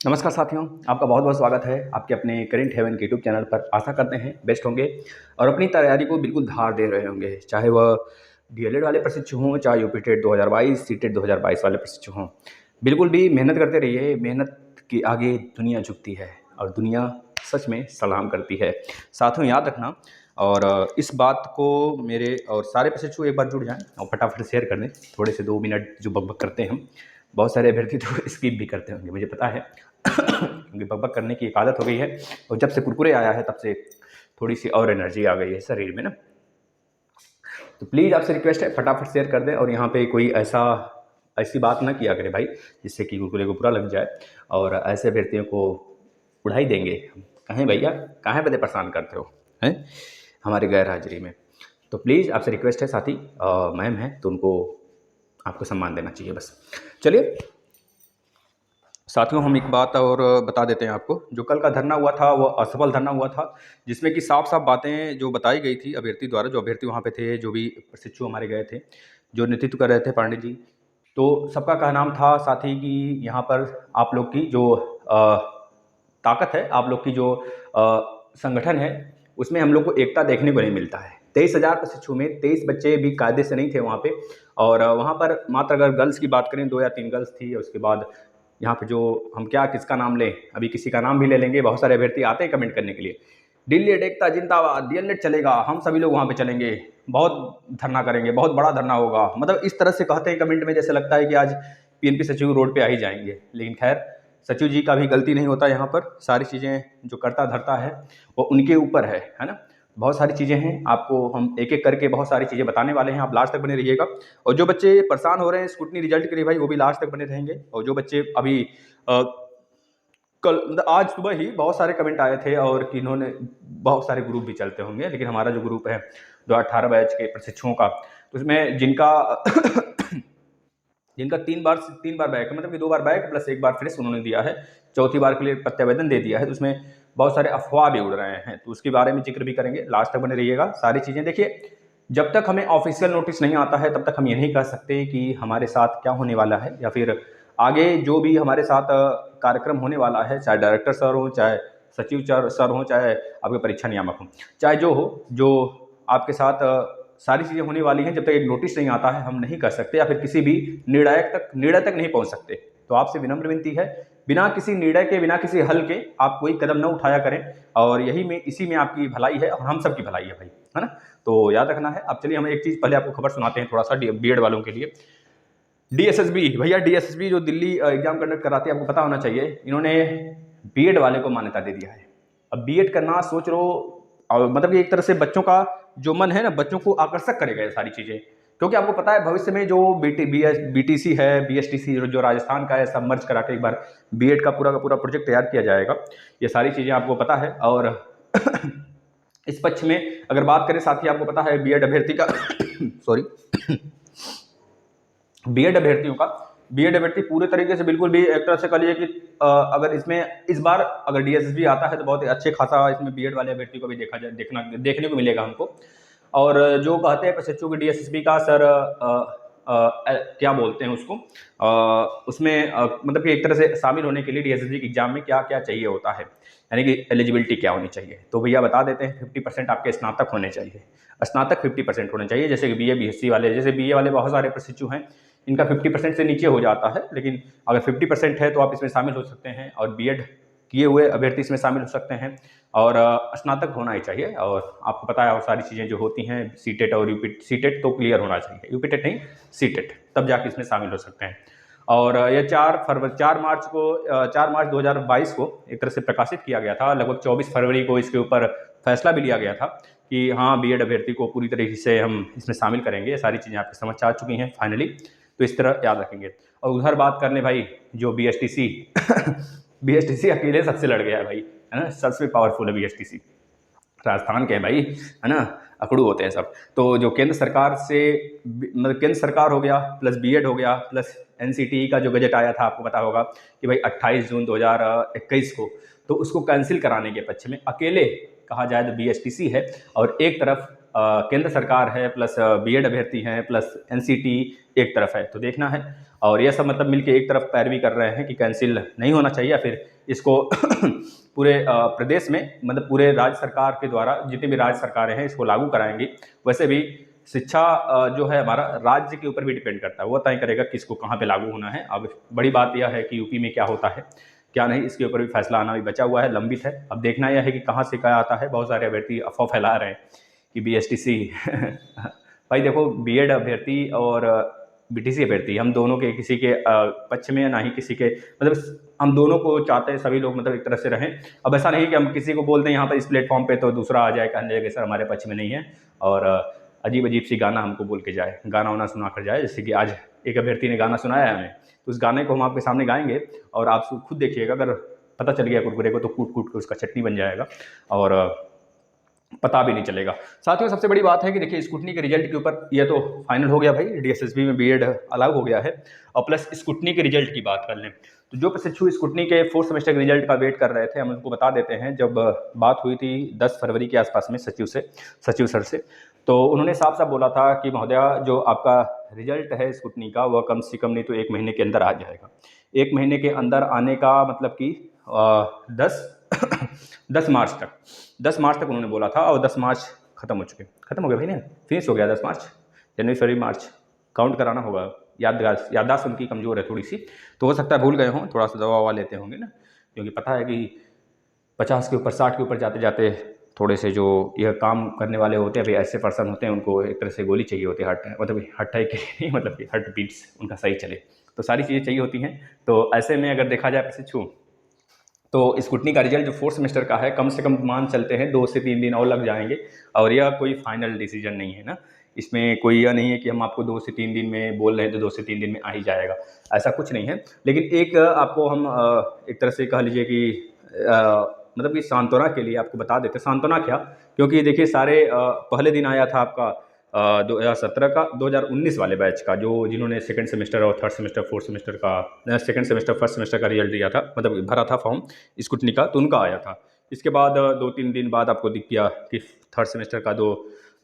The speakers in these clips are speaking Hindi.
नमस्कार साथियों, आपका बहुत बहुत स्वागत है आपके अपने करेंट हेवन के यूट्यूब चैनल पर। आशा करते हैं बेस्ट होंगे और अपनी तैयारी को बिल्कुल धार दे रहे होंगे, चाहे वह डीएलएड वाले प्रशिक्षु हों, चाहे यूपी टेट 2022 सीटेट 2022 वाले प्रशिक्षु हों। बिल्कुल भी मेहनत करते रहिए। मेहनत के आगे दुनिया झुकती है और दुनिया सच में सलाम करती है। साथियों याद रखना और इस बात को मेरे और सारे प्रशिक्षु एक बार जुड़ जाएं और फटाफट शेयर कर दें। थोड़े से 2 मिनट जो बकबक करते हैं हम, बहुत सारे अभ्यर्थी तो स्किप भी करते होंगे, मुझे पता है क्योंकि बकबक करने की एक आदत हो गई है और जब से कुरकुरे आया है तब से थोड़ी सी और एनर्जी आ गई है शरीर में ना। तो प्लीज़ आपसे रिक्वेस्ट है फटाफट शेयर कर दें और यहाँ पे कोई ऐसी बात ना किया करे भाई जिससे कि कुरकुरे को बुरा लग जाए और ऐसे अभ्यर्थियों को उड़ाई देंगे। कहें भैया कहाँ बदे परेशान करते हो हैं हमारी गैर हाजिरी में। तो प्लीज़ आपसे रिक्वेस्ट है साथी, मैम है तो उनको आपको सम्मान देना चाहिए बस। चलिए साथियों, हम एक बात और बता देते हैं आपको। जो कल का धरना हुआ था वो असफल धरना हुआ था, जिसमें कि साफ साफ बातें जो बताई गई थी अभ्यर्थी द्वारा। जो अभ्यर्थी वहाँ पे थे, जो भी प्रशिक्षु हमारे गए थे, जो नेतृत्व कर रहे थे पांडे जी, तो सबका कहनाम था साथी कि यहाँ पर आप लोग की जो ताकत है, आप लोग की जो संगठन है, उसमें हम लोग को एकता देखने को नहीं मिलता है। 23,000 प्रशिक्षु में 23 बच्चे भी कायदे से नहीं थे वहाँ पे। और वहाँ पर मात्र अगर गर्ल्स की बात करें 2 या 3 गर्ल्स थी। उसके बाद यहाँ पे जो हम क्या किसका नाम लें, अभी किसी का नाम भी ले लेंगे। बहुत सारे अभ्यर्थी आते हैं कमेंट करने के लिए, डीएलएड एकता जिंदाबाद, डीएलएड चलेगा, हम सभी लोग वहाँ पे चलेंगे, बहुत धरना करेंगे, बहुत बड़ा धरना होगा। मतलब इस तरह से कहते हैं कमेंट में, जैसे लगता है कि आज पीएनपी सचिव रोड पे आ ही जाएंगे। लेकिन खैर, सचिव जी का भी गलती नहीं होता यहाँ पर। सारी चीज़ें जो करता धरता है वो उनके ऊपर है ना। बहुत सारी चीज़ें हैं, आपको हम एक एक करके बहुत सारी चीज़ें बताने वाले हैं। आप लास्ट तक बने रहिएगा। और जो बच्चे परेशान हो रहे हैं स्कूटनी रिजल्ट के लिए भाई, वो भी लास्ट तक बने रहेंगे। और जो बच्चे अभी कल आज सुबह ही बहुत सारे कमेंट आए थे और कि इन्होंने, बहुत सारे ग्रुप भी चलते होंगे, लेकिन हमारा जो ग्रुप है 2018 बैच के प्रशिक्षुओं का, तो उसमें जिनका जिनका 3 बार बैक, मतलब कि 2 बार बैक प्लस 1 बार फ्रेश उन्होंने दिया है, चौथी बार के लिए प्रत्यावेदन दे दिया है, तो उसमें बहुत सारे अफवाह भी उड़ रहे हैं। तो उसके बारे में जिक्र भी करेंगे। लास्ट तक बने रहिएगा। सारी चीज़ें देखिए, जब तक हमें ऑफिशियल नोटिस नहीं आता है तब तक हम ये नहीं कह सकते कि हमारे साथ क्या होने वाला है, या फिर आगे जो भी हमारे साथ कार्यक्रम होने वाला है, चाहे डायरेक्टर सर हो, चाहे सचिव सर हो, चाहे आपके परीक्षा नियामक हो, चाहे जो हो, जो आपके साथ सारी चीज़ें होने वाली हैं, जब तक एक नोटिस नहीं आता है हम नहीं कर सकते, या फिर किसी भी निर्णय तक नहीं पहुंच सकते। तो आपसे विनम्र विनती है, बिना किसी निर्णय के, बिना किसी हल के आप कोई कदम न उठाया करें। और इसी में आपकी भलाई है और हम सब की भलाई है भाई, है ना। तो याद रखना है। अब चलिए हम एक चीज़ पहले आपको खबर सुनाते हैं थोड़ा सा बीएड वालों के लिए। डीएसएसबी भैया, डीएसएसबी जो दिल्ली एग्जाम कंडक्ट कराती है, आपको पता होना चाहिए, इन्होंने बीएड वाले को मान्यता दे दिया है। अब बीएड करना सोच लो, और मतलब कि एक तरह से बच्चों का जो मन है ना, बच्चों को आकर्षक करेगा ये सारी चीज़ें। क्योंकि आपको पता है भविष्य में जो बीटीसी है, बीएसटीसी जो राजस्थान का है, सब मर्ज करा के एक बार बीएड का पूरा प्रोजेक्ट तैयार किया जाएगा। ये सारी चीज़ें आपको पता है। और इस पक्ष में अगर बात करें साथी, आपको पता है बीएड अभ्यर्थी का सॉरी बीएड अभ्यर्थी पूरे तरीके से बिल्कुल भी एक तरह से कह लीजिए कि अगर इसमें इस बार अगर डीएसएसबी आता है तो बहुत ही अच्छे खासा इसमें बीएड वाले अभ्यर्थी को भी देखने को मिलेगा हमको। और जो कहते हैं प्रशिक्षु की डीएसएसबी का सर क्या बोलते हैं उसको, उसमें मतलब कि एक तरह से शामिल होने के लिए डीएसएसबी के एग्जाम में क्या क्या चाहिए होता है, यानी कि एलिजिबिलिटी क्या होनी चाहिए। तो भैया बता देते हैं, 50% आपके स्नातक होने चाहिए, स्नातक 50% होने चाहिए। जैसे कि बीए बीएससी वाले, जैसे बीए वाले बहुत सारे प्रशिक्षु हैं, इनका 50% से नीचे हो जाता है, लेकिन अगर 50% है तो आप इसमें शामिल हो सकते हैं और बीएड किए हुए अभ्यर्थी इसमें शामिल हो सकते हैं। और स्नातक होना ही चाहिए। और आपको पता है और सारी चीज़ें जो होती हैं, सीटेट और सीटेट तो क्लियर होना चाहिए, यूपीटेट नहीं सीटेट, तब जाके इसमें शामिल हो सकते हैं। और यह 4 मार्च 2022 को एक तरह से प्रकाशित किया गया था। लगभग 24 फरवरी को इसके ऊपर फैसला भी लिया गया था कि हाँ, बीएड अभ्यर्थी को पूरी तरीके से हम इसमें शामिल करेंगे। ये सारी चीज़ें आपकी समझ आ चुकी हैं फाइनली, तो इस तरह याद रखेंगे। और उधर बात कर लें भाई, जो बीएसटीसी बीएसटीसी अकेले सबसे लड़ गया है भाई, है ना। सबसे पावरफुल है बीएसटीसी, राजस्थान के हैं भाई, है ना, अकड़ू होते हैं सब। तो जो केंद्र सरकार से, मतलब केंद्र सरकार हो गया, प्लस बीएड हो गया, प्लस एनसीटीई का जो बजट आया था, आपको पता होगा कि भाई 28 जून 2021 को, तो उसको कैंसिल कराने के पक्ष में अकेले कहा जाए तो बीएसटीसी है। और एक तरफ केंद्र सरकार है प्लस बीएड अभ्यर्थी हैं प्लस एनसीटी एक तरफ है, तो देखना है। और यह सब मतलब मिलके एक तरफ पैरवी कर रहे हैं कि कैंसिल नहीं होना चाहिए, या फिर इसको पूरे प्रदेश में मतलब पूरे राज्य सरकार के द्वारा जितनी भी राज्य सरकारें हैं इसको लागू कराएंगी। वैसे भी शिक्षा जो है हमारा राज्य के ऊपर भी डिपेंड करता है, वो तय करेगा कि इसको कहाँ पे लागू होना है। अब बड़ी बात यह है कि यूपी में क्या होता है क्या नहीं, इसके ऊपर भी फैसला आना भी बचा हुआ है, लंबित है। अब देखना यह है कि कहाँ से क्या आता है। बहुत सारे अभ्यर्थी अफवाह फैला रहे हैं कि बीएसटीसी भाई देखो, बीएड अभ्यर्थी और बीटीसी अभ्यर्थी हम दोनों के किसी के पक्ष में, ना ही किसी के मतलब हम दोनों को चाहते हैं सभी लोग मतलब एक तरह से रहें। अब ऐसा नहीं कि हम किसी को बोल दें यहाँ पर इस प्लेटफॉर्म पे तो दूसरा आ जाए कहने लगे सर हमारे पक्ष में नहीं है, और अजीब अजीब सी गाना हमको बोल के जाए, गाना वाना सुना कर जाए। जैसे कि आज एक अभ्यर्थी ने गाना सुनाया है हमें, तो उस गाने को हम आपके सामने गाएंगे और आप खुद देखिएगा, अगर पता चल गया कुरकुरे को तो कूट कूट के उसका चटनी बन जाएगा और पता भी नहीं चलेगा। साथियों, सबसे बड़ी बात है कि देखिए स्कूटनी के रिजल्ट के ऊपर ये तो फाइनल हो गया भाई, डीएसएसबी में बीएड अलाउ हो गया है। और प्लस स्कूटनी के रिजल्ट की बात कर लें तो जो प्रशिक्षु स्कूटनी के 4th सेमेस्टर के रिजल्ट का वेट कर रहे थे, हम उनको बता देते हैं। जब बात हुई थी 10 फरवरी के आसपास में सचिव सर से, तो उन्होंने साफ साफ बोला था कि महोदया जो आपका रिजल्ट है स्कूटनी का वह कम से कम नहीं तो 1 महीने के अंदर आ जाएगा। 1 महीने के अंदर आने का मतलब कि 10 मार्च तक उन्होंने बोला था, और 10 मार्च खत्म हो गया भाई ना, फिनिश हो गया 10 मार्च, जनवरी फरवरी मार्च काउंट कराना होगा। याददाश्त उनकी कमज़ोर है थोड़ी सी, तो हो सकता है भूल गए हों, थोड़ा सा दवा ववा लेते होंगे ना, क्योंकि पता है कि 50 के ऊपर 60 के ऊपर जाते जाते थोड़े से जो यह काम करने वाले होते हैं, अभी ऐसे पर्सन होते हैं उनको एक तरह से गोली चाहिए होती है मतलब हार्ट अटैक के लिए, मतलब कि हार्ट बीट्स उनका सही चले, तो सारी चीज़ें चाहिए होती हैं। तो ऐसे में अगर देखा जाए प्रशिक्षु, तो स्कूटनी का रिजल्ट जो 4th सेमेस्टर का है कम से कम मान चलते हैं 2 से 3 दिन और लग जाएंगे। और यह कोई फाइनल डिसीजन नहीं है ना, इसमें कोई यह नहीं है कि हम आपको 2 से 3 दिन में बोल रहे हैं तो 2 से 3 दिन में आ ही जाएगा, ऐसा कुछ नहीं है। लेकिन एक आपको हम एक तरह से कह लीजिए कि मतलब कि सांत्वना के लिए आपको बता देते, सांत्वना क्या, क्योंकि देखिए सारे पहले दिन आया था आपका 2017 का 2019 वाले बैच का, जो जिन्होंने 2nd सेमेस्टर और 3rd सेमेस्टर 4th सेमेस्टर का 2nd सेमेस्टर 1st सेमेस्टर का रिजल्ट दिया था, मतलब भरा था फॉर्म स्कूटनी का, तो उनका आया था। इसके बाद 2-3 दिन बाद आपको दिख गया कि 3rd सेमेस्टर का जो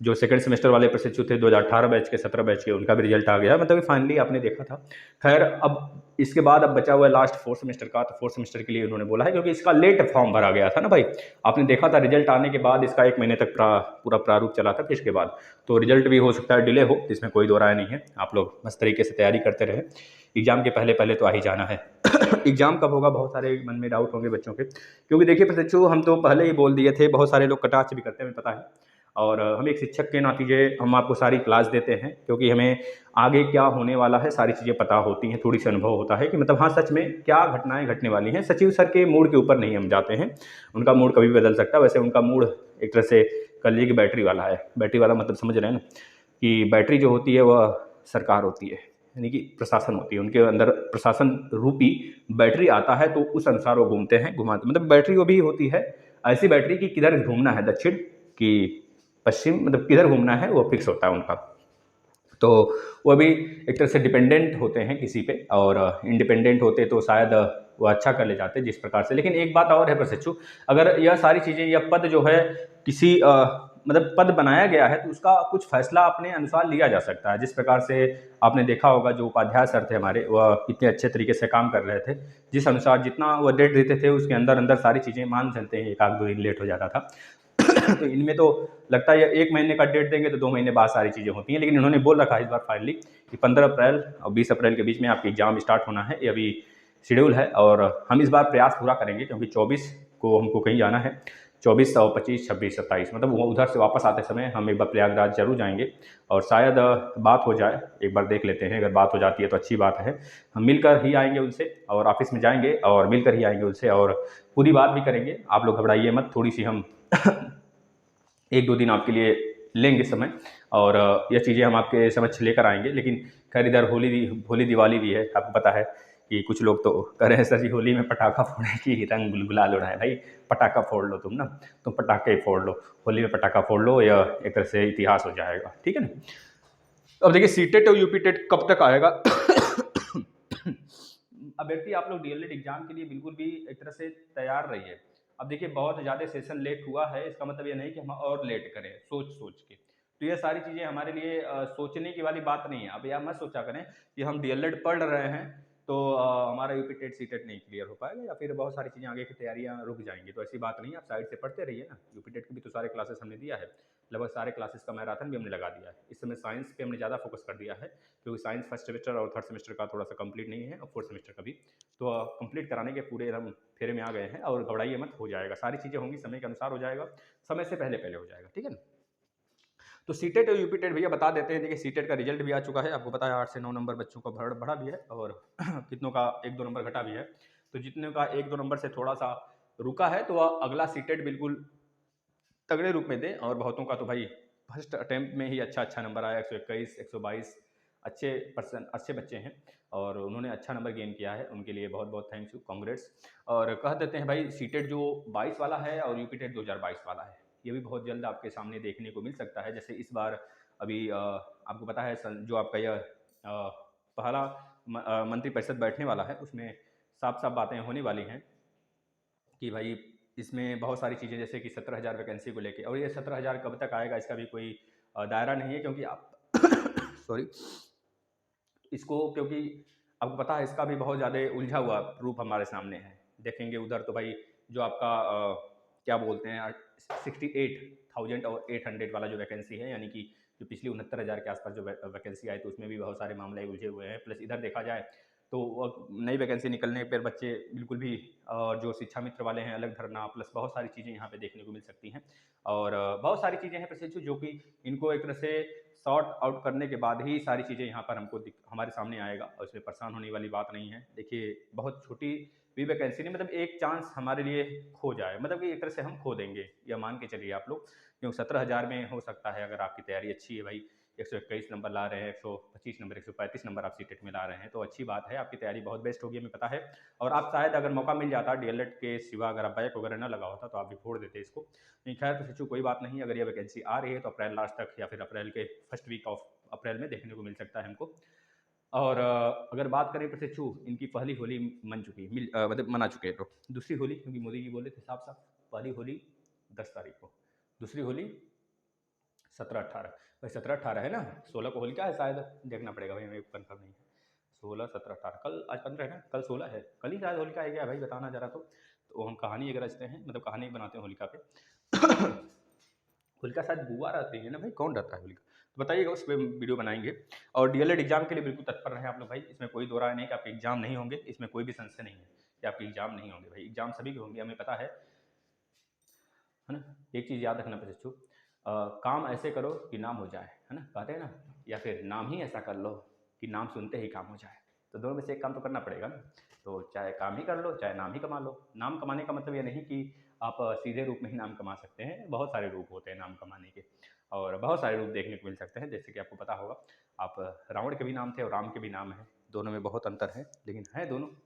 2nd सेमेस्टर वाले प्रशिक्षु थे 2018 बैच के 17 बैच के, उनका भी रिजल्ट आ गया, मतलब फाइनली आपने देखा था। खैर अब इसके बाद अब बचा हुआ है लास्ट 4th सेमेस्टर का, तो 4th सेमेस्टर के लिए उन्होंने बोला है, क्योंकि इसका लेट फॉर्म भरा गया था ना भाई, आपने देखा था रिजल्ट आने के बाद इसका 1 महीने तक पूरा प्रारूप चला था, फिर इसके बाद तो रिजल्ट भी हो सकता है डिले हो, इसमें कोई दो राय नहीं है। आप लोग मस्त तरीके से तैयारी करते रहे, एग्जाम के पहले पहले तो आ ही जाना है। एग्जाम कब होगा, बहुत सारे मन में डाउट होंगे बच्चों के, क्योंकि देखिए प्रशिक्षु हम तो पहले ही बोल दिए थे, बहुत सारे लोग कटाक्ष भी करते हैं, हमें पता है। और हम एक शिक्षक के नाते हम आपको सारी क्लास देते हैं, क्योंकि हमें आगे क्या होने वाला है सारी चीज़ें पता होती हैं, थोड़ी सी अनुभव होता है कि मतलब हाँ सच में क्या घटनाएं घटने वाली हैं। सचिव सर के मूड के ऊपर नहीं हम जाते हैं, उनका मूड कभी भी बदल सकता है। वैसे उनका मूड एक तरह से कह लीजिए कि बैटरी वाला है, बैटरी वाला मतलब समझ रहे हैं ना, कि बैटरी जो होती है वह सरकार होती है, यानी कि प्रशासन होती है, उनके अंदर प्रशासन रूपी बैटरी आता है, तो उस अनुसार वो घूमते हैं, घुमाते, मतलब बैटरी वो भी होती है ऐसी बैटरी की किधर घूमना है, दक्षिण की पश्चिम, मतलब किधर घूमना है वो फिक्स होता है उनका। तो वो भी एक तरह से डिपेंडेंट होते हैं किसी पे, और इंडिपेंडेंट होते तो शायद वो अच्छा कर ले जाते जिस प्रकार से। लेकिन एक बात और है प्रशिक्षु, अगर यह सारी चीज़ें, यह पद जो है किसी मतलब पद बनाया गया है तो उसका कुछ फैसला अपने अनुसार लिया जा सकता है। जिस प्रकार से आपने देखा होगा जो उपाध्याय सर थे हमारे, वह कितने अच्छे तरीके से काम कर रहे थे, जिस अनुसार जितना वो डेट देते थे उसके अंदर अंदर सारी चीज़ें मान सकते हैं, 1-2 दिन लेट हो जाता था। तो इनमें तो लगता है 1 महीने का डेट देंगे तो 2 महीने बाद सारी चीज़ें होती हैं, लेकिन इन्होंने बोल रखा है इस बार फाइनली कि 15 अप्रैल और 20 अप्रैल के बीच में आपकी एग्जाम स्टार्ट होना है, ये अभी शेड्यूल है। और हम इस बार प्रयास पूरा करेंगे, क्योंकि 24 को हमको कहीं जाना है, 24 और 25, 26, 27, मतलब वो उधर से वापस आते समय हम एक बार प्रयागराज जरूर जाएंगे, और शायद बात हो जाए, एक बार देख लेते हैं, अगर बात हो जाती है तो अच्छी बात है। हम मिलकर ही आएंगे उनसे, और ऑफिस में जाएंगे और मिलकर ही आएंगे उनसे, और पूरी बात भी करेंगे। आप लोग घबराइए मत, थोड़ी सी हम 1-2 दिन आपके लिए लेंगे समय, और यह चीज़ें हम आपके समक्ष लेकर आएंगे। लेकिन खैर इधर होली दिवाली भी है, आपको पता है कि कुछ लोग तो कह रहे हैं सर जी होली में पटाखा फोड़े की रंग गुलाल उड़ाए। भाई पटाखा फोड़ लो तुम ना, तुम पटाखे फोड़ लो, होली में पटाखा फोड़ लो, यह एक तरह से इतिहास हो जाएगा, ठीक है ना। अब देखिए सीटेट और यूपीटेट कब तक आएगा। अभ्यर्थी आप लोग डीएलएड एग्जाम के लिए बिल्कुल भी एक तरह से तैयार रहिए। अब देखिए बहुत ज़्यादा सेशन लेट हुआ है, इसका मतलब ये नहीं कि हम और लेट करें सोच के, तो ये सारी चीज़ें हमारे लिए सोचने की वाली बात नहीं है। अब यह मत सोचा करें कि हम डीएलएड पढ़ रहे हैं तो हमारा यूपी टेट सी टेट नहीं क्लियर हो पाएगा या फिर बहुत सारी चीज़ें आगे की तैयारियां रुक जाएंगी, तो ऐसी बात नहीं है। आप साइड से पढ़ते रहिए ना, यूपी टेट की भी तो सारे क्लासेस हमने दिया है, लगभग सारे क्लासेस का मैराथन भी हमने लगा दिया है। इस समय साइंस पे हमने ज़्यादा फोकस कर दिया है क्योंकि साइंस फर्स्ट सेमेस्टर और थर्ड सेमेस्टर का थोड़ा सा कंप्लीट नहीं है और फोर्थ सेमेस्टर का भी, तो कंप्लीट कराने के पूरे हम फेरे में आ गए हैं। और घबराइए मत, हो जाएगा, सारी चीज़ें होंगी समय के अनुसार हो जाएगा, समय से पहले पहले हो जाएगा, ठीक है ना। तो सीटेट और यूपी टेट भैया बता देते हैं। देखिए सीटेट का रिजल्ट भी आ चुका है, आपको पता है 8 से 9 नंबर बच्चों का बढ़ा भी है और कितनों का 1-2 नंबर घटा भी है। तो जितने का 1-2 नंबर से थोड़ा सा रुका है तो अगला सीटेट बिल्कुल तगड़े रूप में दें। और बहुतों का तो भाई फर्स्ट अटेम्प्ट में ही अच्छा नंबर आया, 121, 122 अच्छे बच्चे हैं और उन्होंने अच्छा नंबर गेन किया है, उनके लिए बहुत बहुत थैंक्स यू, कांग्रेट्स। और कह देते हैं भाई सीटेट जो 22 वाला है और यूपी टेट 2022 वाला है, ये भी बहुत जल्द आपके सामने देखने को मिल सकता है। जैसे इस बार अभी आपको पता है जो आपका यह पहला मंत्रिपरिषद बैठने वाला है, उसमें साफ साफ बातें होने वाली हैं कि भाई इसमें बहुत सारी चीज़ें, जैसे कि 17,000 वैकेंसी को लेके, और ये 17,000 कब तक आएगा इसका भी कोई दायरा नहीं है क्योंकि आप सॉरी इसको, क्योंकि आपको पता है इसका भी बहुत ज़्यादा उलझा हुआ रूप हमारे सामने है। देखेंगे उधर तो भाई जो आपका क्या बोलते हैं 68,800 वाला जो वैकेंसी है, यानी कि जो पिछली 69,000 के आसपास जो वैकेंसी आई, तो उसमें भी बहुत सारे मामले उलझे हुए हैं। प्लस इधर देखा जाए तो नई वैकेंसी निकलने पर बच्चे बिल्कुल भी जो शिक्षा मित्र वाले हैं अलग धरना, प्लस बहुत सारी चीज़ें यहाँ पे देखने को मिल सकती हैं। और बहुत सारी चीज़ें हैं प्रशिक्षु जो कि इनको एक तरह से सॉर्ट आउट करने के बाद ही सारी चीज़ें यहाँ पर हमको हमारे सामने आएगा, और इसमें परेशान होने वाली बात नहीं है। देखिए बहुत छोटी भी वैकेंसी नहीं, मतलब एक चांस हमारे लिए खो जाए, मतलब कि एक तरह से हम खो देंगे, या मान के चलिए आप लोग, क्योंकि 17,000 में हो सकता है अगर आपकी तैयारी अच्छी है भाई, 121 नंबर ला रहे हैं, 125 नंबर, 135 नंबर आप सीटेट में ला रहे हैं, तो अच्छी बात है, आपकी तैयारी बहुत बेस्ट होगी, हमें पता है। और आप शायद अगर मौका मिल जाता डीएलएड के सिवा, अगर आप बैक वगैरह ना लगा होता तो आप भी फोड़ देते इसको। नहीं खैर तो सचिव कोई बात नहीं, अगर ये वैकेंसी आ रही है तो अप्रैल लास्ट तक या फिर अप्रैल के फर्स्ट वीक ऑफ अप्रैल में देखने को मिल सकता है हमको। और अगर बात करें प्रशिक्षु, इनकी पहली होली मन चुकी मतलब मना चुके हैं, तो दूसरी होली, क्योंकि मोदी जी बोले थे साफ साफ पहली होली 10 तारीख को, दूसरी होली 17-18, भाई 17-18 है ना, 16 को होलिका है शायद, देखना पड़ेगा भाई, हमें कंफर्म नहीं है। 16, 17, 18, कल आज 15 है ना, कल 16 है, कल ही शायद होलिका है क्या भाई, बताना जरा। तो हम कहानी अगर रचते हैं, मतलब कहानी बनाते हैं होलिका पे होलिका शायद बुआ रहती है ना भाई, कौन रहता है होलिका, तो बताइएगा, उस पर वीडियो बनाएंगे। और डीएलएड एग्जाम के लिए बिल्कुल तत्पर रहें आप लोग भाई, इसमें कोई दो राय नहीं कि आपके एग्जाम नहीं होंगे, इसमें कोई भी संशय नहीं है कि आपके एग्जाम नहीं होंगे भाई, एग्जाम सभी के होंगे, हमें पता है ना। एक चीज़ याद रखना प्रशिक्षु, काम ऐसे करो कि नाम हो जाए, है ना, कहते हैं ना, या फिर नाम ही ऐसा कर लो कि नाम सुनते ही काम हो जाए, तो दोनों में से एक काम तो करना पड़ेगा ना। तो चाहे काम ही कर लो, चाहे नाम ही कमा लो। नाम कमाने का मतलब ये नहीं कि आप सीधे रूप में ही नाम कमा सकते हैं, बहुत सारे रूप होते हैं नाम कमाने के, और बहुत सारे रूप देखने को मिल सकते हैं। जैसे कि आपको पता होगा, आप रावण के भी नाम थे और राम के भी नाम है, दोनों में बहुत अंतर है, लेकिन है दोनों में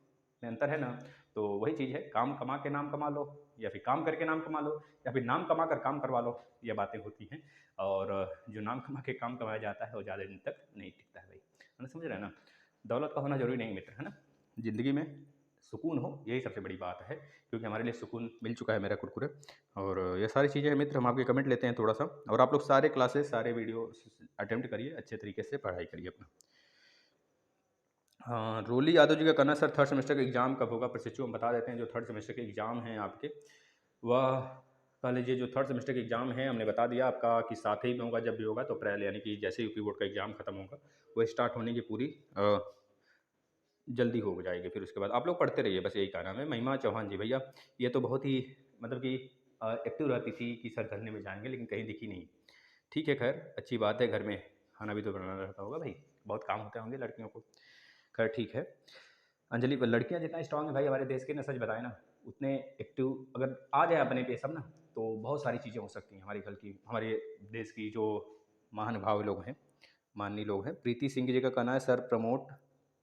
अंतर है ना। तो वही चीज़ है, काम कमा के नाम कमा लो, या फिर काम करके नाम कमा लो, या फिर नाम कमा कर काम करवा लो, ये बातें होती हैं। और जो नाम कमा के काम कमाया जाता है वो ज़्यादा दिन तक नहीं टिकता है भाई, है ना, समझ रहे हैं ना। दौलत का होना जरूरी नहीं मित्र, है ना, ज़िंदगी में सुकून हो, यही सबसे बड़ी बात है, क्योंकि हमारे लिए सुकून मिल चुका है मेरा कुरकुरे। और ये सारी चीज़ें हैं मित्र, हम आपके कमेंट लेते हैं थोड़ा सा, और आप लोग सारे क्लासेस सारे वीडियो अटेम्प्ट करिए, अच्छे तरीके से पढ़ाई करिए अपना। हाँ, रोली यादव जी का कहना, सर थर्ड सेमेस्टर का एग्ज़ाम कब होगा प्रशिक्षु, हम बता देते हैं। जो थर्ड सेमेस्टर के एग्ज़ाम हैं आपके, वह कह लीजिए जो थर्ड सेमेस्टर के एग्ज़ाम है, हमने बता दिया आपका कि साथ ही में होगा, जब भी होगा तो अप्रैल, यानी कि जैसे यूपी बोर्ड का एग्ज़ाम खत्म होगा, वो स्टार्ट होने की पूरी जल्दी हो जाएगी। फिर उसके बाद आप लोग पढ़ते रहिए, बस यही कहना है। महिमा चौहान जी भैया, ये तो बहुत ही मतलब कि एक्टिव रहती थी कि सर धरने में जाएंगे, लेकिन कहीं दिखी नहीं। ठीक है, खैर अच्छी बात है, घर में खाना भी तो बनाना रहता होगा भाई, बहुत काम होते होंगे लड़कियों को। खैर ठीक है। अंजलि, लड़कियां जितना स्ट्रांग है भाई हमारे देश के ना, सच बताए ना, उतने एक्टिव अगर आ जाए अपने पे सब ना, तो बहुत सारी चीज़ें हो सकती हैं हमारी घर की, हमारे देश की। जो महानुभाव लोग हैं, माननीय लोग हैं। प्रीति सिंह जी का कहना है, सर प्रमोट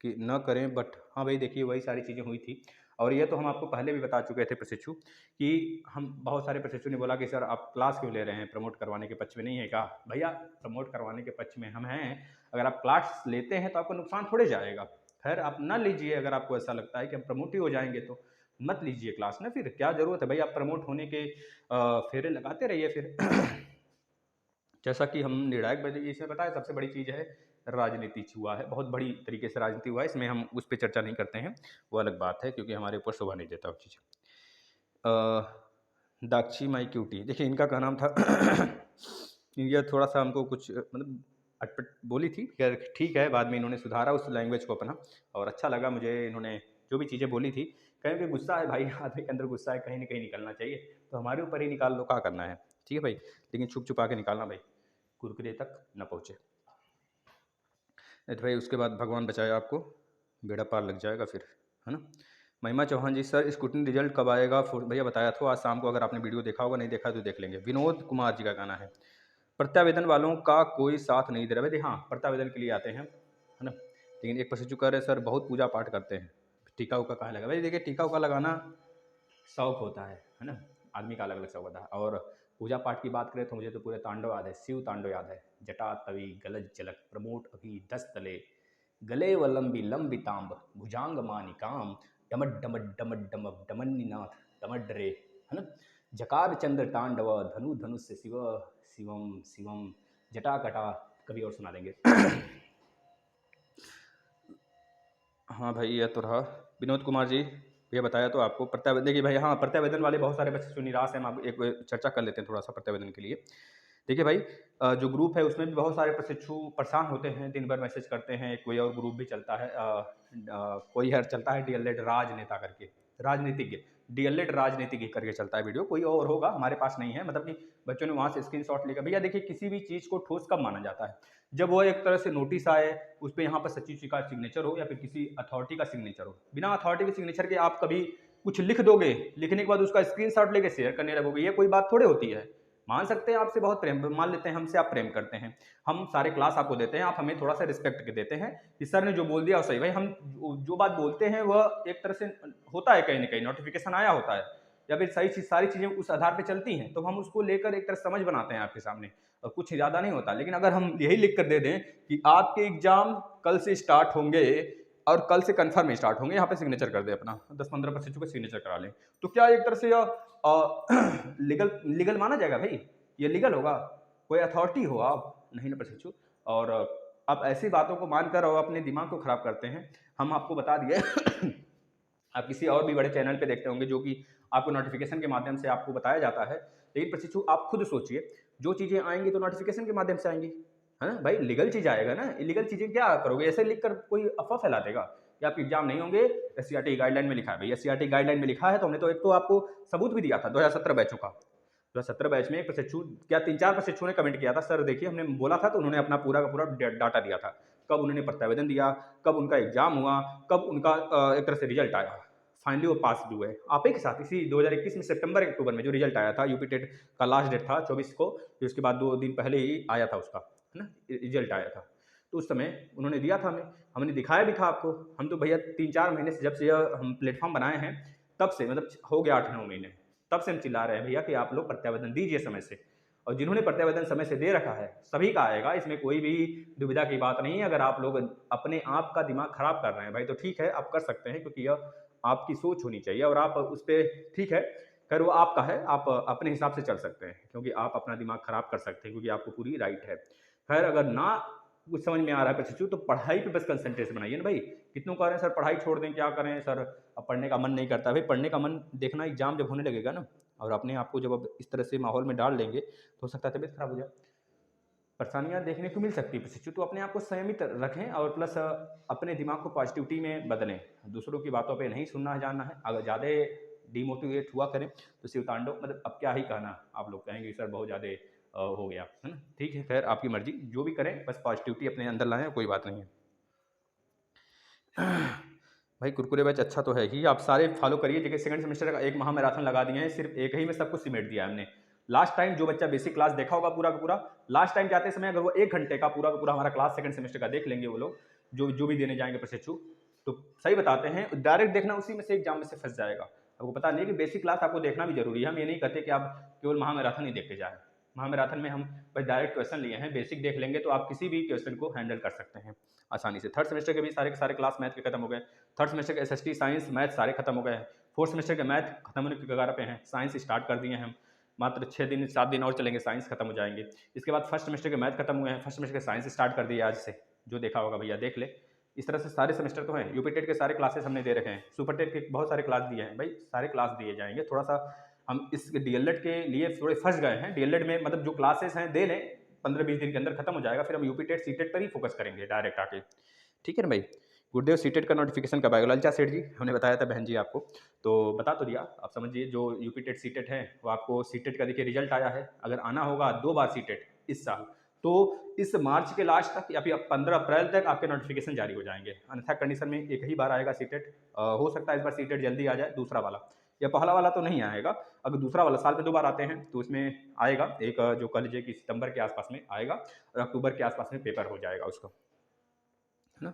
कि न करें, बट हाँ भाई देखिए वही सारी चीज़ें हुई थी। और ये तो हम आपको पहले भी बता चुके थे प्रशिक्षु, कि हम बहुत सारे प्रशिक्षु ने बोला कि सर आप क्लास क्यों ले रहे हैं, प्रमोट करवाने के पक्ष में नहीं है क्या। भैया प्रमोट करवाने के पक्ष में हम हैं, अगर आप क्लास लेते हैं तो आपको नुकसान थोड़े जाएगा। खैर आप ना लीजिए, अगर आपको ऐसा लगता है कि हम प्रमोट ही हो जाएंगे तो मत लीजिए क्लास ना, फिर क्या ज़रूरत है भाई, आप प्रमोट होने के फेरे लगाते रहिए फिर जैसा कि हम निर्णायक बजट इसमें बताया, सबसे बड़ी चीज़ है राजनीति हुआ है, बहुत बड़ी तरीके से राजनीति हुआ है, इसमें हम उस पर चर्चा नहीं करते हैं, वो अलग बात है क्योंकि हमारे ऊपर शोभा नहीं देता वो चीज़। दाक्षी माई क्यूटी, देखिए इनका क्या नाम था ये थोड़ा सा हमको कुछ मतलब अटपट बोली थी, खैर ठीक है, बाद में इन्होंने सुधारा उस लैंग्वेज को अपना और अच्छा लगा मुझे इन्होंने जो भी चीज़ें बोली थी। कहीं भी गुस्सा है भाई, आदमी के अंदर गुस्सा है, कहीं न कहीं निकलना चाहिए, तो हमारे ऊपर ही निकाल लो, क्या करना है, ठीक है भाई, लेकिन छुप-छुपा के निकालना भाई, कुरकुरे तक ना पहुँचे। नहीं तो भाई उसके बाद भगवान बचाए आपको, बेड़ा पार लग जाएगा फिर, है ना? महिमा चौहान जी, सर स्क्रूटनी रिजल्ट कब आएगा? भैया बताया था आज शाम को, अगर आपने वीडियो देखा होगा, नहीं देखा तो देख लेंगे। विनोद कुमार जी का गाना है, प्रत्यावेदन वालों का कोई साथ नहीं दे रहा। भाई हाँ, प्रत्यावेदन के लिए आते हैं, है ना? लेकिन एक प्रशिक्षु कह रहे सर बहुत पूजा पाठ करते हैं, टीका उका कहाँ लगा? भाई देखिए टीका उका लगाना शौक होता है ना? आदमी का अलग अलग शौक होता है। और पूजा पाठ की बात करें तो मुझे तो पूरे तांडव याद है, शिव तांडव याद है, जटा तवी गलज जलक प्रमोट अभी 10 तले, गले व लंबी लंबी तांब भुजांग मानिकाम, डमड डमड डमड डमक डमन्नीनाथ डमड्रे, है ना? जकार चंद्र तांडव धनु धनुष से शिव शिवम शिवम जटा कटा, कभी और सुना देंगे। हाँ भाई ये तो रहा विनोद कुमार जी, ये बताया तो आपको प्रत्यावेदन। देखिए भाई हाँ, प्रत्यावेदन वाले बहुत सारे बच्चे जो निराश हैं, हम आप एक चर्चा कर लेते हैं थोड़ा सा प्रत्यावेदन के लिए। देखिए भाई जो ग्रुप है उसमें भी बहुत सारे प्रशिक्षु परेशान होते हैं, दिन भर मैसेज करते हैं। कोई और ग्रुप भी चलता है, कोई है चलता है डीएलएड राजनेता करके, राजनीतिज्ञ, डीएलएड राजनीतिज्ञ करके चलता है वीडियो, कोई और होगा हमारे पास नहीं है, मतलब कि बच्चों ने वहाँ से स्क्रीनशॉट लेकर। भैया देखिए किसी भी चीज़ को ठोस कब माना जाता है? जब वो एक तरह से नोटिस आए, उस पर यहाँ पर सचिव जी का सिग्नेचर हो या फिर किसी अथॉरिटी का सिग्नेचर हो। बिना अथॉरिटी के सिग्नेचर के आप कभी कुछ लिख दोगे, लिखने के बाद उसका स्क्रीनशॉट लेके शेयर करने लगोगे, ये कोई बात थोड़े होती है। मान सकते हैं आपसे बहुत प्रेम, मान लेते हैं हमसे आप प्रेम करते हैं, हम सारे क्लास आपको देते हैं, आप हमें थोड़ा सा रिस्पेक्ट के देते हैं कि सर ने जो बोल दिया वो सही। भाई हम जो बात बोलते हैं वह एक तरह से होता है, कहीं ना कहीं नोटिफिकेशन आया होता है या फिर सही चीज, सारी चीजें उस आधार पे चलती हैं, तो हम उसको लेकर एक तरह समझ बनाते हैं आपके सामने, और कुछ ज़्यादा नहीं होता। लेकिन अगर हम यही लिख कर दे दें कि आपके एग्जाम कल से स्टार्ट होंगे और कल से कन्फर्म स्टार्ट होंगे, यहाँ पे सिग्नेचर कर दे अपना, 10-15% को सिग्नेचर करा लें, तो क्या एक तरह से यह लीगल माना जाएगा? भाई ये लीगल होगा? कोई अथॉरिटी हो आप? नहीं ना प्रशिक्षु। और आप ऐसी बातों को मानकर और अपने दिमाग को खराब करते हैं। हम आपको बता दिए आप किसी और भी बड़े चैनल पे देखते होंगे जो कि आपको नोटिफिकेशन के माध्यम से आपको बताया जाता है, लेकिन प्रशिक्षु आप खुद सोचिए, जो चीज़ें आएंगी तो नोटिफिकेशन के माध्यम से आएंगी, है ना भाई? लीगल चीज़ आएगा ना, इलीगल चीज़ें क्या करोगे? ऐसे लिख कर कोई अफवाह फैला देगा कि आपके एग्जाम नहीं होंगे, एससीईआरटी गाइडलाइन में लिखा है। भाई एससीईआरटी गाइडलाइन में लिखा है तो हमने तो एक तो आपको सबूत भी दिया था 2017 बैचों का। 2017 बैच में एक प्रशिक्षु, क्या 3-4 प्रशिक्षुओं ने कमेंट किया था, सर देखिए हमने बोला था, तो उन्होंने अपना पूरा का पूरा डाटा दिया था, कब उन्होंने प्रत्यावेदन दिया, कब उनका एग्जाम हुआ, कब उनका एक तरह से रिजल्ट आया, फाइनली वो पास भी हुए आप ही के साथ। इसी 2021 में सितंबर अक्टूबर में जो रिजल्ट आया था, यूपी टेट का लास्ट डेट था 24 को, फिर उसके बाद 2 दिन पहले ही आया था उसका, है ना, रिजल्ट आया था। तो उस समय उन्होंने दिया था हमें, हमने दिखाया भी था आपको। हम तो भैया 3-4 महीने से, जब से यह हम प्लेटफॉर्म बनाए हैं तब से, मतलब हो गया 8-9 महीने, तब से हम चिल्ला रहे हैं भैया कि आप लोग प्रत्यावेदन दीजिए समय से। और जिन्होंने प्रत्यावेदन समय से दे रखा है सभी का आएगा, इसमें कोई भी दुविधा की बात नहीं है। अगर आप लोग अपने आप का दिमाग खराब कर रहे हैं भाई, तो ठीक है आप कर सकते हैं, क्योंकि यह आपकी सोच होनी चाहिए और आप उस पर, ठीक है खैर वो आपका है, आप अपने हिसाब से चल सकते हैं, क्योंकि आप अपना दिमाग खराब कर सकते हैं, क्योंकि आपको पूरी राइट है। खैर अगर ना कुछ समझ में आ रहा है प्रशिक्षु, तो पढ़ाई पे बस कंसंट्रेशन बनाइए ना भाई। कितनों कह रहे हैं सर पढ़ाई छोड़ दें, क्या करें सर, अब पढ़ने का मन नहीं करता। भाई पढ़ने का मन देखना एग्जाम जब होने लगेगा ना, और अपने आप को जब अब इस तरह से माहौल में डाल लेंगे, तो हो सकता है तबीयत खराब हो जाए, परेशानियां देखने को मिल सकती है प्रशिक्षु। तो अपने आप को संयमित रखें और प्लस अपने दिमाग को पॉजिटिविटी में बदलें, दूसरों की बातों पे नहीं सुनना है, जानना है। अगर ज़्यादा डिमोटिवेट हुआ करें तो शिव तांडव, मतलब अब क्या ही कहना, आप लोग कहेंगे सर बहुत ज़्यादा हो गया, है ना? ठीक है, खैर आपकी मर्जी, जो भी करें बस पॉजिटिविटी अपने अंदर लाएं, कोई बात नहीं है। भाई कुरकुरे बैच अच्छा तो है ही, आप सारे फॉलो करिए। देखिए सेकंड सेमेस्टर का 1 माह मैराथन लगा दिए हैं, सिर्फ एक ही में सब कुछ सिमेट दिया है हमने। लास्ट टाइम जो बच्चा बेसिक क्लास देखा होगा पूरा का पूरा, लास्ट टाइम जाते समय अगर वो 1 घंटे का पूरा हमारा क्लास सेकंड सेमेस्टर का देख लेंगे वो लोग, जो जो भी देने जाएंगे प्रशिक्षु, तो सही बताते हैं, डायरेक्ट देखना उसी में से एग्जाम में से फंस जाएगा। आपको पता नहीं कि बेसिक क्लास आपको देखना भी जरूरी है। हम ये नहीं कहते कि आप केवल महामैराथन ही देख के जाए। महामैराथन में हम बस डायरेक्ट क्वेश्चन लिए हैं, बेसिक देख लेंगे तो आप किसी भी क्वेश्चन को हैंडल कर सकते हैं आसानी से। थर्ड सेमेस्टर के भी सारे के सारे क्लास मैथ के खत्म हो गए। थर्ड सेमेस्टर के एसएसटी साइंस मैथ सारे खत्म हो गए हैं। फोर्थ सेमेस्टर के मैथ खत्म होने की कगार पे हैं, साइंस स्टार्ट कर दिए हैं हम। मात्र 6 दिन 7 दिन और चलेंगे, साइंस खत्म हो जाएंगे। इसके बाद फर्स्ट सेमेस्टर के मैथ खत्म हुए हैं, फर्स्ट सेमेस्टर के साइंस स्टार्ट कर दिए आज से, जो देखा होगा भैया देख ले। इस तरह से सारे सेमेस्टर तो हैं। यूपी टेट के सारे क्लासेस हमने दे रखे हैं, सुपर टेट के बहुत सारे क्लास दिए हैं भाई, सारे क्लास दिए जाएंगे। थोड़ा सा हम इस डीएलएड के लिए थोड़े फंस गए हैं। डीएलएड में मतलब जो क्लासेस हैं दे लें, 15-20 दिन के अंदर खत्म हो जाएगा, फिर हम यूपी टेट सी टेट पर ही फोकस करेंगे डायरेक्ट आके, ठीक है ना भाई। गुरुदेव सी टेट का नोटिफिकेशन कब आएगा? ललचा सेठ जी हमने बताया था बहन जी आपको, तो बता तो दिया। आप समझिए जो यूपी टेट सी टेट है वो आपको सी टेट का देखिए रिजल्ट आया है। अगर आना होगा 2 बार सी टेट इस साल, तो इस मार्च के लास्ट तक या फिर 15 अप्रैल तक आपके नोटिफिकेशन जारी हो जाएंगे। अन्यथा कंडीशन में एक ही बार आएगा सी टेट। हो सकता है इस बार सी टेट जल्दी आ जाए, दूसरा वाला या पहला वाला तो नहीं आएगा। अगर दूसरा वाला साल में 2 बार आते हैं तो उसमें आएगा एक, जो कह लीजिए कि सितंबर के आसपास में आएगा और अक्टूबर के आसपास में पेपर हो जाएगा उसका, है ना।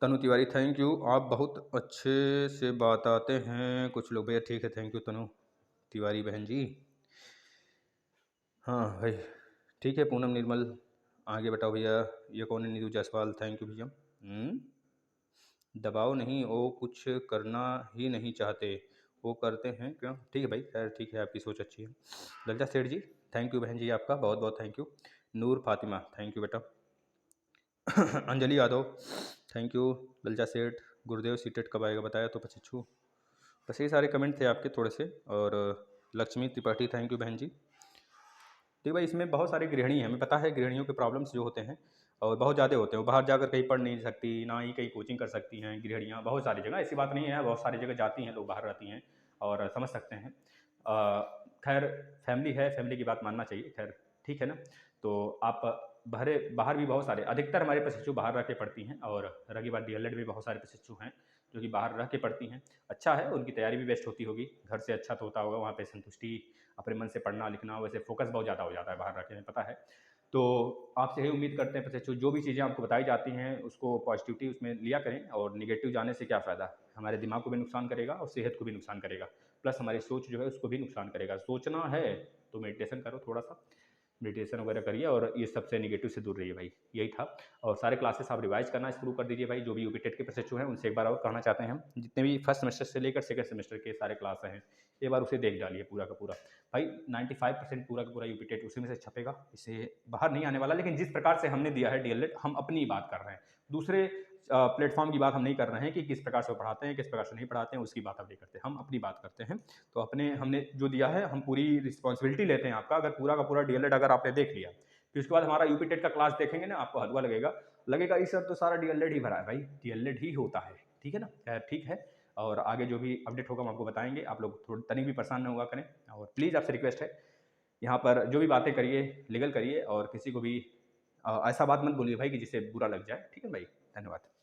तनु तिवारी थैंक यू, आप बहुत अच्छे से बताते हैं। कुछ लोग भैया ठीक है, थैंक यू तनु तिवारी बहन जी। हाँ भाई ठीक है। पूनम निर्मल आगे बताओ भैया, ये कौन है? नीतू जायसवाल थैंक यू भैया। दबाव नहीं, वो कुछ करना ही नहीं चाहते, वो करते हैं क्यों? ठीक है भाई, खैर ठीक है, आपकी सोच अच्छी है। ललिता सेठ जी थैंक यू बहन जी, आपका बहुत बहुत thank you. Noor Fatima thank you बेटा। Anjali Yadav thank you. ललचा सेठ, गुरुदेव सीटेट कब आएगा बताया तो पछिछू। बस ये सारे कमेंट थे आपके थोड़े से। और लक्ष्मी त्रिपाठी थैंक यू बहन जी। ठीक भाई, इसमें बहुत सारी गृहिणी हैं, हमें पता है गृहिणियों के प्रॉब्लम्स जो होते हैं और बहुत ज़्यादा होते हैं। वो बाहर जाकर कहीं पढ़ नहीं सकती, ना ही कहीं कोचिंग कर सकती हैं गृहिणियाँ। बहुत सारी जगह, ऐसी बात नहीं है, बहुत सारी जगह जाती हैं, लोग बाहर रहती हैं और समझ सकते हैं। खैर फैमिली है, फैमिली की बात मानना चाहिए, खैर ठीक है ना। तो आप बाहर भी बहुत सारे, अधिकतर हमारे प्रशिक्षु बाहर रह के पढ़ती हैं। और रही बात डीएलएड में बहुत सारे प्रशिक्षु हैं जो कि बाहर रह के पढ़ती हैं। अच्छा है, उनकी तैयारी भी बेस्ट होती होगी, घर से अच्छा तो होता होगा, वहाँ पे संतुष्टि, अपने मन से पढ़ना लिखना, वैसे फोकस बहुत ज़्यादा हो जाता है बाहर रह के, हमें पता है। तो आपसे यही उम्मीद करते हैं प्रशिक्षु, जो भी चीज़ें आपको बताई जाती हैं उसको पॉजिटिविटी उसमें लिया करें। और निगेटिव जाने से क्या फ़ायदा, हमारे दिमाग को भी नुकसान करेगा और सेहत को भी नुकसान करेगा, प्लस हमारी सोच जो है उसको भी नुकसान करेगा। सोचना है तो मेडिटेशन करो, थोड़ा सा मेडिटेशन वगैरह करिए और ये सबसे नेगेटिव से दूर रहिए भाई, यही था। और सारे क्लासेस आप रिवाइज करना शुरू कर दीजिए भाई। जो भी यूपी टेट के प्रशिक्षु हैं उनसे एक बार और कहना चाहते हैं हम, जितने भी फर्स्ट सेमेस्टर से लेकर सेकंड सेमेस्टर के सारे क्लास हैं, एक बार उसे देख डालिए पूरा का पूरा भाई। 95% पूरा का पूरा यूपी टेट उसी में से छपेगा, इससे बाहर नहीं आने वाला। लेकिन जिस प्रकार से हमने दिया है डीएलएड, हम अपनी बात कर रहे हैं, दूसरे प्लेटफॉर्म की बात हम नहीं कर रहे हैं कि किस प्रकार से वो पढ़ाते हैं, किस प्रकार से नहीं पढ़ाते हैं, उसकी बात हम नहीं करते, हम अपनी बात करते हैं। तो अपने हमने जो दिया है, हम पूरी रिस्पॉन्सिबिलिटी लेते हैं आपका। अगर पूरा का पूरा डीएलएड अगर आपने देख लिया, फिर उसके बाद हमारा यूपी टेट का क्लास देखेंगे ना, आपको हलवा लगेगा इस सब तो सारा डीएलएड ही भरा है भाई, डीएलएड ही होता है, ठीक है ना। खैर ठीक है, और आगे जो भी अपडेट होगा हम आपको बताएंगे। आप लोग थोड़ी तनिक भी परेशान न होगा करें। और प्लीज़ आपसे रिक्वेस्ट है, यहाँ पर जो भी बातें करिए लीगल करिए, और किसी को भी ऐसा बात मत बोलिए भाई कि जिससे बुरा लग जाए, ठीक है भाई। धन्यवाद।